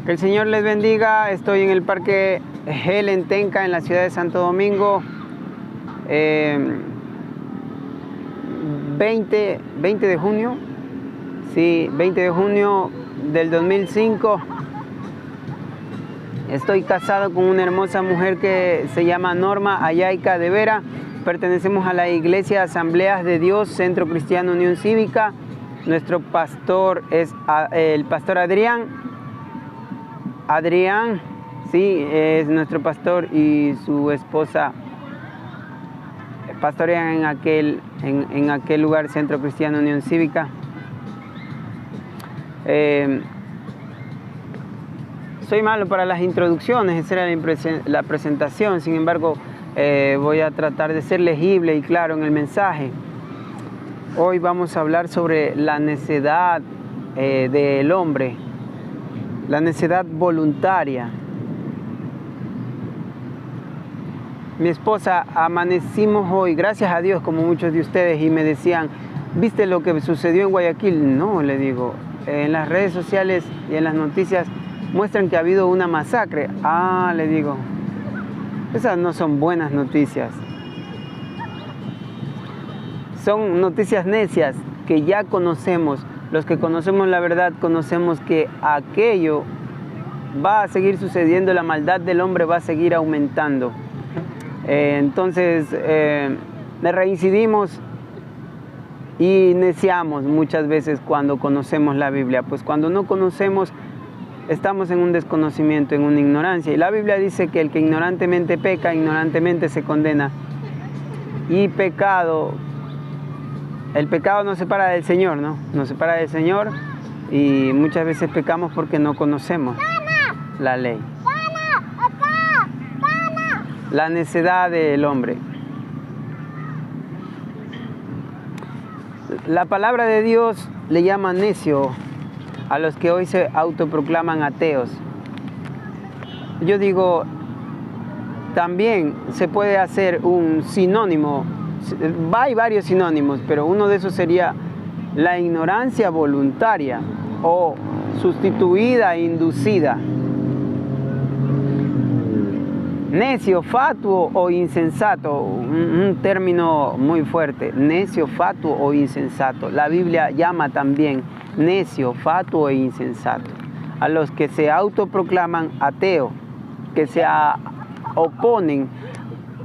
Que el Señor les bendiga. Estoy en el Parque Helen Tenca, en la ciudad de Santo Domingo. 20 de junio. Sí, 20 de junio del 2005. Estoy casado con una hermosa mujer que se llama Norma Ayaica de Vera. Pertenecemos a la Iglesia Asambleas de Dios, Centro Cristiano Unión Cívica. Nuestro pastor es el pastor Adrián. Adrián, sí, es nuestro pastor, y su esposa pastorean en aquel lugar, Centro Cristiano Unión Cívica. Soy malo para las introducciones, esa era la presentación. Sin embargo, voy a tratar de ser legible y claro en el mensaje. Hoy vamos a hablar sobre la necedad del hombre, la necedad voluntaria. Mi esposa, amanecimos hoy, gracias a Dios, como muchos de ustedes, y me decían, ¿viste lo que sucedió en Guayaquil? No, le digo, en las redes sociales y en las noticias muestran que ha habido una masacre. Ah, le digo, esas no son buenas noticias. Son noticias necias que ya conocemos. Los que conocemos la verdad, conocemos que aquello va a seguir sucediendo, la maldad del hombre va a seguir aumentando. Entonces, reincidimos y neciamos muchas veces cuando conocemos la Biblia. Pues cuando no conocemos, estamos en un desconocimiento, en una ignorancia. Y la Biblia dice que el que ignorantemente peca, ignorantemente se condena. Y el pecado nos separa del Señor, ¿no? Nos separa del Señor, y muchas veces pecamos porque no conocemos la ley. La necedad del hombre. La palabra de Dios le llama necio a los que hoy se autoproclaman ateos. Yo digo, también se puede hacer un sinónimo. Hay varios sinónimos, pero uno de esos sería la ignorancia voluntaria o sustituida e inducida. Necio, fatuo o insensato, un término muy fuerte. Necio, fatuo o insensato. La Biblia llama también necio, fatuo e insensato a los que se autoproclaman ateos, que se oponen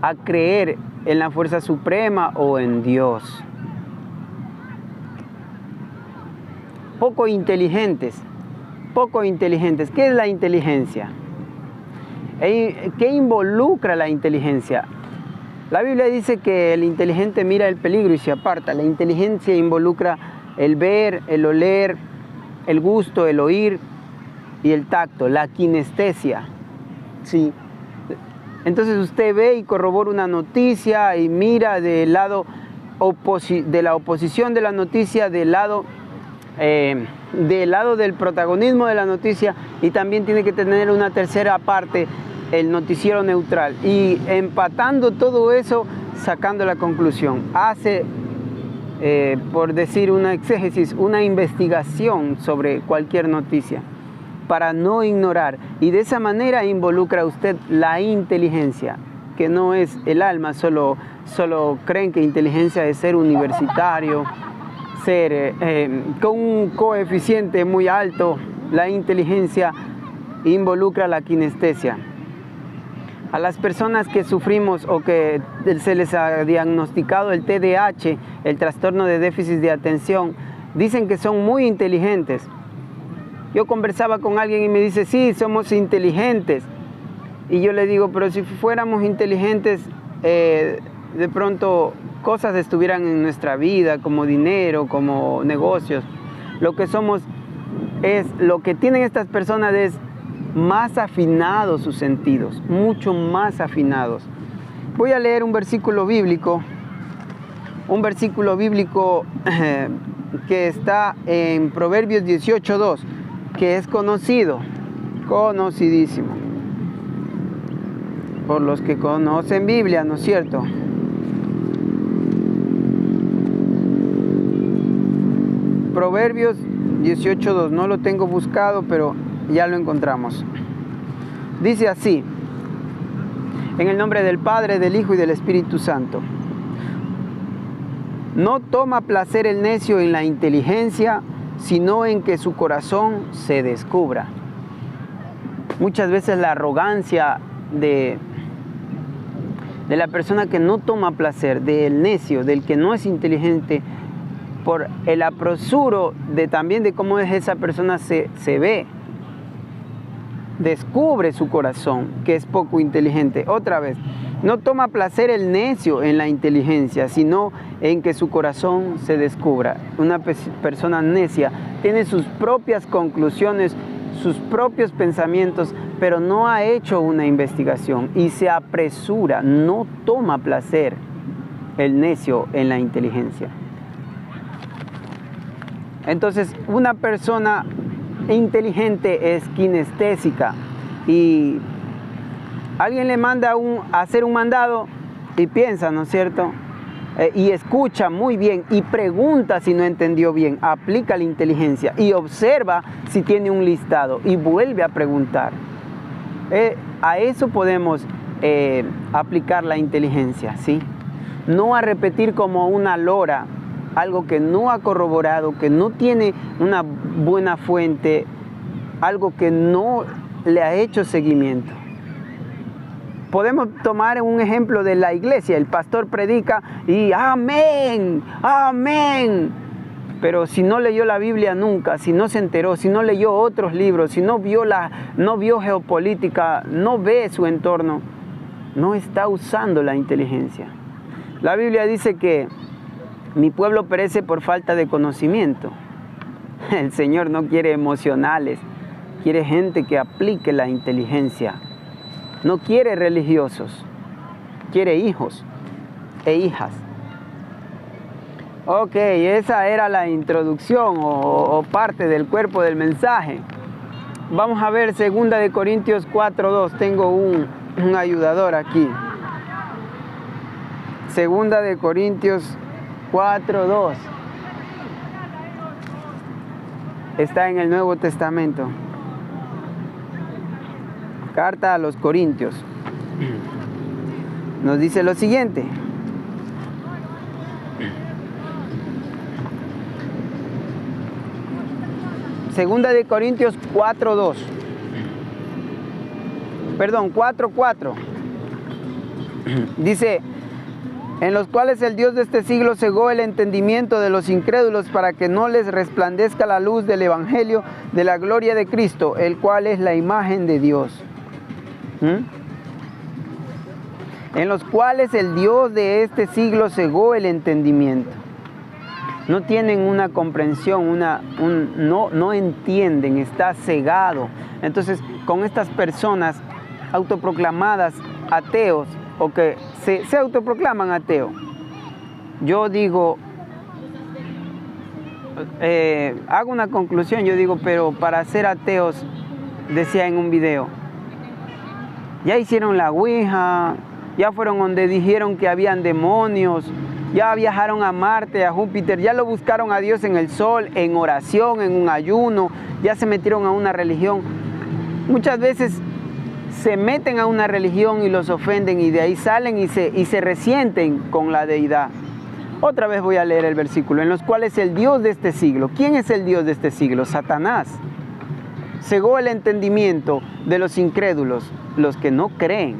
a creer en la fuerza suprema o en Dios. Poco inteligentes. ¿Qué es la inteligencia? ¿Qué involucra la inteligencia? La Biblia dice que el inteligente mira el peligro y se aparta. La inteligencia involucra el ver, el oler, el gusto, el oír y el tacto, la kinestesia. Sí. Entonces usted ve y corrobora una noticia y mira del lado de la oposición de la noticia, del lado del protagonismo de la noticia, y también tiene que tener una tercera parte, el noticiero neutral, y empatando todo eso, sacando la conclusión. Hace, por decir una exégesis, una investigación sobre cualquier noticia, para no ignorar, y de esa manera involucra usted la inteligencia, que no es el alma. Solo creen que inteligencia es ser universitario, ser con un coeficiente muy alto. La inteligencia involucra la kinestesia. A las personas que sufrimos o que se les ha diagnosticado el TDAH, el trastorno de déficit de atención, dicen que son muy inteligentes. Yo conversaba con alguien y me dice, sí, somos inteligentes. Y yo le digo, pero si fuéramos inteligentes, de pronto cosas estuvieran en nuestra vida, como dinero, como negocios. Lo que somos lo que tienen estas personas es más afinados sus sentidos, mucho más afinados. Voy a leer un versículo bíblico que está en Proverbios 18:2, que es conocidísimo por los que conocen Biblia, ¿no es cierto? Proverbios 18:2, no lo tengo buscado, pero ya lo encontramos. Dice así: en el nombre del Padre, del Hijo y del Espíritu Santo. No toma placer el necio en la inteligencia, sino en que su corazón se descubra. Muchas veces la arrogancia de la persona que no toma placer, del necio, del que no es inteligente, por el apresuro también de cómo es esa persona se ve, descubre su corazón, que es poco inteligente. Otra vez, no toma placer el necio en la inteligencia, sino en que su corazón se descubra. Una persona necia tiene sus propias conclusiones, sus propios pensamientos, pero no ha hecho una investigación y se apresura, no toma placer el necio en la inteligencia. Entonces, una persona inteligente es kinestésica y alguien le manda a hacer un mandado y piensa, ¿no es cierto? Y escucha muy bien y pregunta si no entendió bien, aplica la inteligencia y observa si tiene un listado y vuelve a preguntar. A eso podemos aplicar la inteligencia, ¿sí? No a repetir como una lora algo que no ha corroborado, que no tiene una buena fuente, algo que no le ha hecho seguimiento. Podemos tomar un ejemplo de la iglesia. El pastor predica y amén, amén. Pero si no leyó la Biblia nunca, si no se enteró, si no leyó otros libros, si no vio geopolítica, no ve su entorno, no está usando la inteligencia. La Biblia dice que mi pueblo perece por falta de conocimiento. El Señor no quiere emocionales, quiere gente que aplique la inteligencia. No quiere religiosos, quiere hijos e hijas. Ok, esa era la introducción o parte del cuerpo del mensaje. Vamos a ver 2 Corintios 4:2. Tengo un ayudador aquí. 2 Corintios 4:2. Está en el Nuevo Testamento. Carta a los Corintios. Nos dice lo siguiente. Segunda de Corintios 4:2. Perdón, 4:4. Dice: en los cuales el Dios de este siglo cegó el entendimiento de los incrédulos para que no les resplandezca la luz del Evangelio de la gloria de Cristo, el cual es la imagen de Dios. En los cuales el Dios de este siglo cegó el entendimiento. No tienen una comprensión, no entienden, está cegado. Entonces, con estas personas autoproclamadas ateos, o que se autoproclaman ateos, yo digo, hago una conclusión, yo digo, pero para ser ateos, decía en un video, ya hicieron la ouija, ya fueron donde dijeron que habían demonios, ya viajaron a Marte, a Júpiter, ya lo buscaron a Dios en el sol, en oración, en un ayuno, ya se metieron a una religión. Muchas veces se meten a una religión y los ofenden y de ahí salen y se resienten con la deidad. Otra vez voy a leer el versículo. En los cuales el Dios de este siglo. ¿Quién es el Dios de este siglo? Satanás. Cegó el entendimiento de los incrédulos, los que no creen,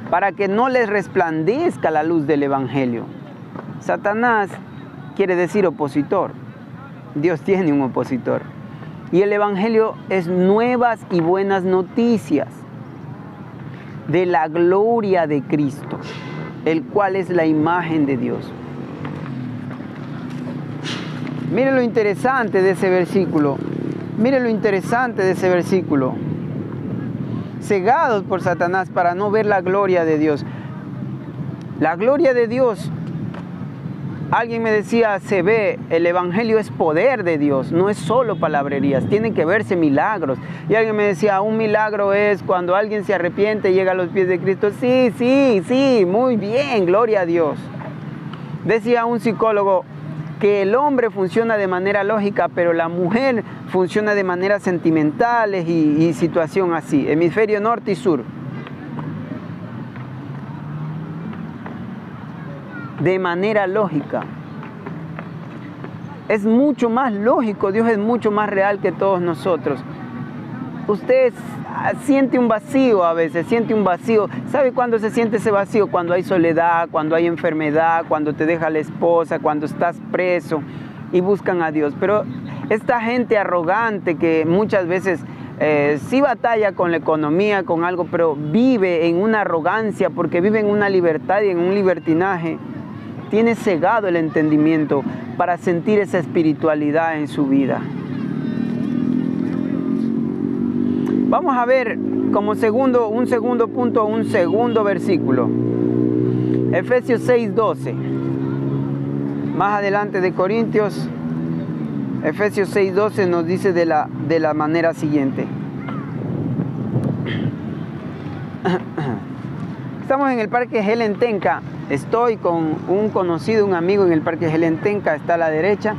para que no les resplandezca la luz del Evangelio. Satanás quiere decir opositor. Dios tiene un opositor. Y el Evangelio es nuevas y buenas noticias de la gloria de Cristo, el cual es la imagen de Dios. Mire lo interesante de ese versículo. Mire lo interesante de ese versículo. Cegados por Satanás para no ver la gloria de Dios. La gloria de Dios, alguien me decía, se ve, el Evangelio es poder de Dios, no es solo palabrerías, tienen que verse milagros. Y alguien me decía, un milagro es cuando alguien se arrepiente y llega a los pies de Cristo. Sí, muy bien, gloria a Dios. Decía un psicólogo, que el hombre funciona de manera lógica, pero la mujer funciona de manera sentimentales y situación así, hemisferio norte y sur. De manera lógica. Es mucho más lógico, Dios es mucho más real que todos nosotros. Usted siente un vacío a veces, siente un vacío. ¿Sabe cuándo se siente ese vacío? Cuando hay soledad, cuando hay enfermedad, cuando te deja la esposa, cuando estás preso y buscan a Dios. Pero esta gente arrogante que muchas veces sí batalla con la economía, con algo, pero vive en una arrogancia porque vive en una libertad y en un libertinaje, tiene cegado el entendimiento para sentir esa espiritualidad en su vida. Vamos a ver como un segundo punto, un segundo versículo. Efesios 6:12. Más adelante de Corintios, Efesios 6:12 nos dice de la manera siguiente. Estamos en el Parque Helen Tenca. Estoy con un conocido, un amigo en el Parque Helen Tenca, está a la derecha.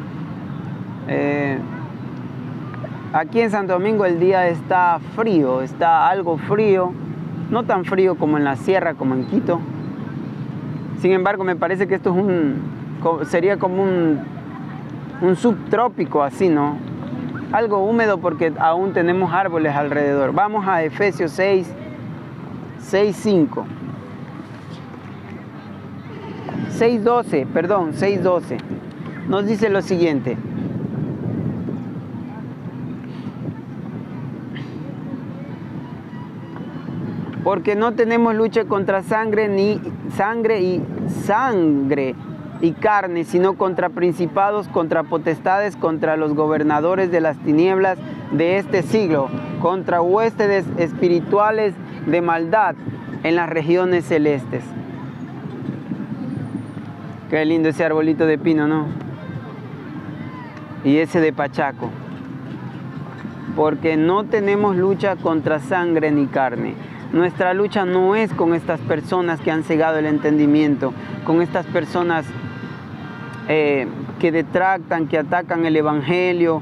Aquí en Santo Domingo el día está frío, está algo frío, no tan frío como en la sierra, como en Quito. Sin embargo, me parece que esto sería como un subtrópico así, ¿no? Algo húmedo porque aún tenemos árboles alrededor. Vamos a Efesios 6:5. 6:12. Nos dice lo siguiente. Porque no tenemos lucha contra sangre y carne, sino contra principados, contra potestades, contra los gobernadores de las tinieblas de este siglo, contra huestes espirituales de maldad en las regiones celestes. Qué lindo ese arbolito de pino, ¿no? Y ese de Pachaco. Porque no tenemos lucha contra sangre ni carne. Nuestra lucha no es con estas personas que han cegado el entendimiento, con estas personas que detractan, que atacan el Evangelio,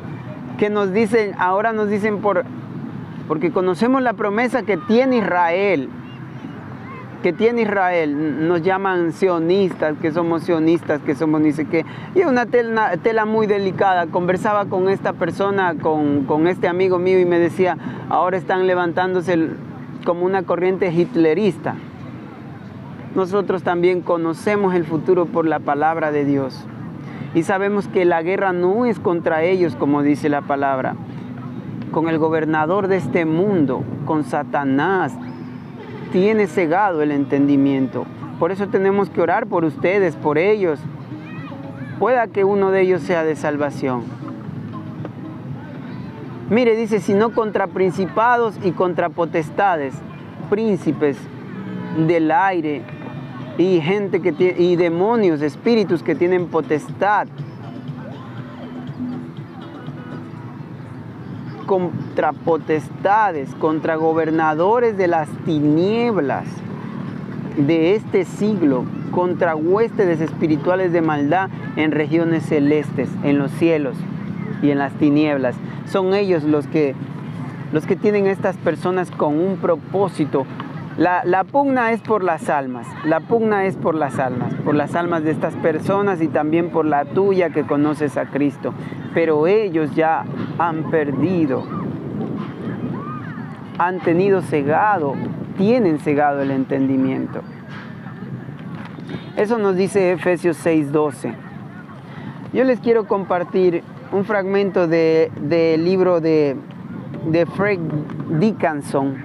que nos dicen, ahora nos dicen porque conocemos la promesa que tiene Israel, nos llaman sionistas, que somos ni sé qué. Y es una tela muy delicada. Conversaba con esta persona, con este amigo mío, y me decía, ahora están levantándose como una corriente hitlerista. Nosotros también conocemos el futuro por la palabra de Dios. Y sabemos que la guerra no es contra ellos, como dice la palabra, con el gobernador de este mundo, con Satanás. Tiene cegado el entendimiento. Por eso tenemos que orar por ustedes, por ellos. Pueda que uno de ellos sea de salvación. Mire, dice, sino contra principados y contra potestades, príncipes del aire y gente y demonios, espíritus que tienen potestad. Contra potestades, contra gobernadores de las tinieblas de este siglo, contra huestes espirituales de maldad en regiones celestes, en los cielos y en las tinieblas. Son ellos los que tienen a estas personas con un propósito. La pugna es por las almas, por las almas de estas personas y también por la tuya que conoces a Cristo. Pero ellos ya han perdido, han tenido cegado, tienen cegado el entendimiento. Eso nos dice Efesios 6:12. Yo les quiero compartir un fragmento del libro de Fred Dickinson,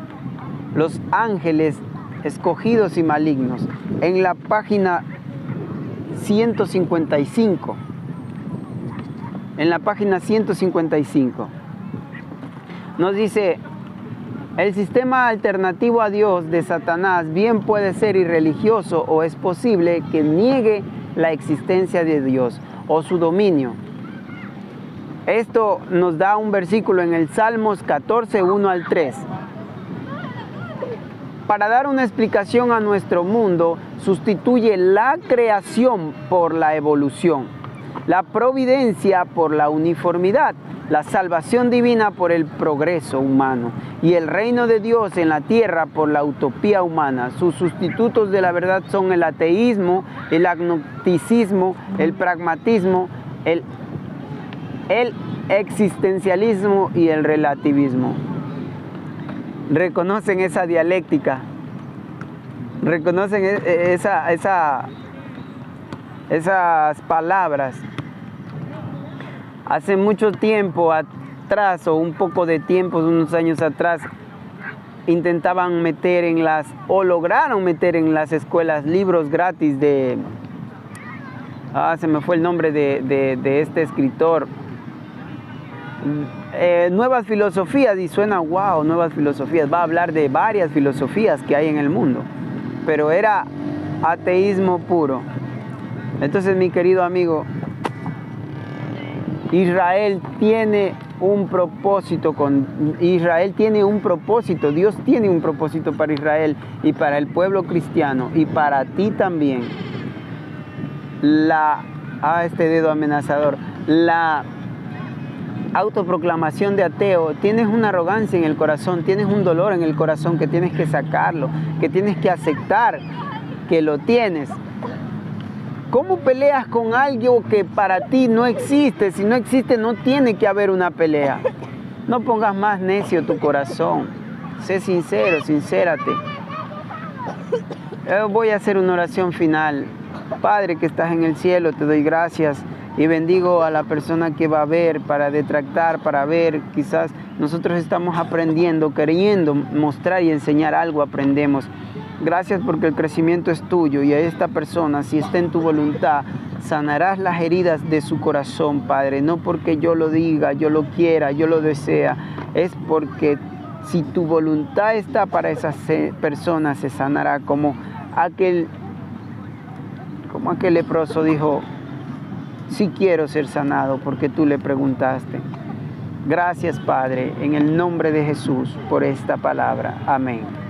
Los ángeles escogidos y malignos, en la página 155. En la página 155 nos dice: el sistema alternativo a Dios de Satanás bien puede ser irreligioso, o es posible que niegue la existencia de Dios o su dominio. Esto nos da un versículo en el Salmos 14, 1 al 3. Para dar una explicación a nuestro mundo, sustituye la creación por la evolución. la providencia por la uniformidad, la salvación divina por el progreso humano y el reino de Dios en la tierra por la utopía humana. Sus sustitutos de la verdad son el ateísmo, el agnosticismo, el pragmatismo, el existencialismo y el relativismo. Reconocen esa dialéctica, reconocen esas palabras. Hace mucho tiempo atrás, o un poco de tiempo, unos años atrás, intentaban meter lograron meter en las escuelas libros gratis de... se me fue el nombre de este escritor. Nuevas filosofías, y suena wow, nuevas filosofías. Va a hablar de varias filosofías que hay en el mundo, pero era ateísmo puro. Entonces, mi querido amigo, Israel tiene un propósito, Dios tiene un propósito para Israel y para el pueblo cristiano y para ti también. Este dedo amenazador, la autoproclamación de ateo, tienes una arrogancia en el corazón, tienes un dolor en el corazón que tienes que sacarlo, que tienes que aceptar que lo tienes. ¿Cómo peleas con algo que para ti no existe? Si no existe, no tiene que haber una pelea. No pongas más necio tu corazón. Sé sincero, sincérate. Voy a hacer una oración final. Padre que estás en el cielo, te doy gracias y bendigo a la persona que va a ver, para detractar, para ver. Quizás nosotros estamos aprendiendo, queriendo mostrar y enseñar algo, aprendemos. Gracias porque el crecimiento es tuyo, y a esta persona, si está en tu voluntad, sanarás las heridas de su corazón, Padre. No porque yo lo diga, yo lo quiera, yo lo desea. Es porque si tu voluntad está para esa persona, se sanará, como aquel leproso dijo: sí quiero ser sanado, porque tú le preguntaste. Gracias, Padre, en el nombre de Jesús, por esta palabra. Amén.